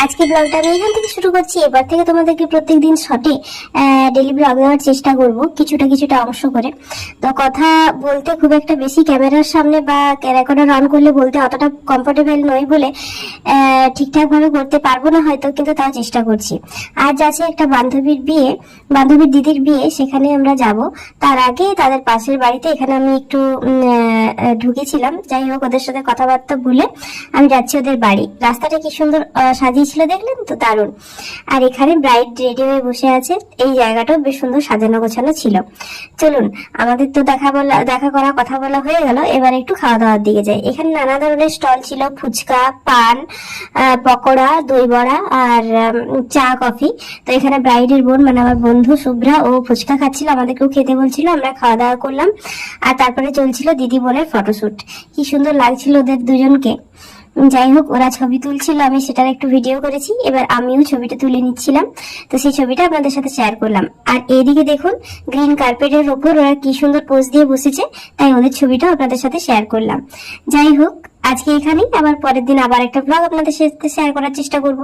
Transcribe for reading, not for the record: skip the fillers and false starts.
আজকে ব্লগটা আমি এখান থেকে শুরু করছি। এবার থেকে তোমাদেরকে প্রত্যেকদিন শর্টে ডেলি ব্লগ দেওয়ার চেষ্টা করব, কিছুটা অংশ করে। তো কথা বলতে খুব একটা বেশি ক্যামেরার সামনে বা রেকর্ডার অন করলে বলতে অতটা কমফোর্টেবল নই বলে ঠিকঠাক ভাবে করতে পারবো না হয়তো, কিন্তু তাও চেষ্টা করছি। আজ আছে একটা বান্ধবীর বিয়ে, বান্ধবীর দিদির বিয়ে, সেখানে আমরা যাব। তার আগে তাদের পাশের বাড়িতে এখানে আমি একটু ঢুকেছিলাম। যাই হোক, ওদের সাথে কথাবার্তা বলে আমি যাচ্ছি ওদের বাড়ি। রাস্তাটা কি সুন্দর সাজিয়েছিল দেখলেন তো, দারুণ। আর এখানে ব্রাইড রেডি হয়ে বসে আছে। এই জায়গাটাও বেশ সুন্দর সাজানো গোছানো ছিল। চলুন, আমাদের তো দেখা করা কথা বলা হয়ে গেল, এবার একটু খাওয়া দাওয়ার দিকে যাই। এখানে নানা ধরনের স্টল ছিল, ফুচকা, পান, পকোড়া, দই বড়া আর চা, কফি। তো এখানে ব্রাইডের বোন মানে আমার বন্ধু শুভ্রা, ও ফুচকা খাচ্ছিল, আমাদেরকেও খেতে বলছিল। আমরা খাওয়া দাওয়া করলাম আর তারপরে চলছিল দিদি বোনের ফটোশুট। কি সুন্দর লাগছিল ওদের দুজনকে। যাই হোক, ওরা ছবি তুলছিল, আমি সেটার একটু ভিডিও করেছি। এবার আমিও ছবিটা তুলে নিচ্ছিলাম, তো সেই ছবিটা আপনাদের সাথে শেয়ার করলাম। আর এইদিকে দেখুন, গ্রিন কার্পেটের ওপর ওরা কি সুন্দর পোজ দিয়ে বসেছে, তাই ওদের ছবিটা আপনাদের সাথে শেয়ার করলাম। যাই হোক, আজকে এখানেই, আবার পরের দিন আবার একটা ব্লগ আপনাদের সাথে শেয়ার করার চেষ্টা করব।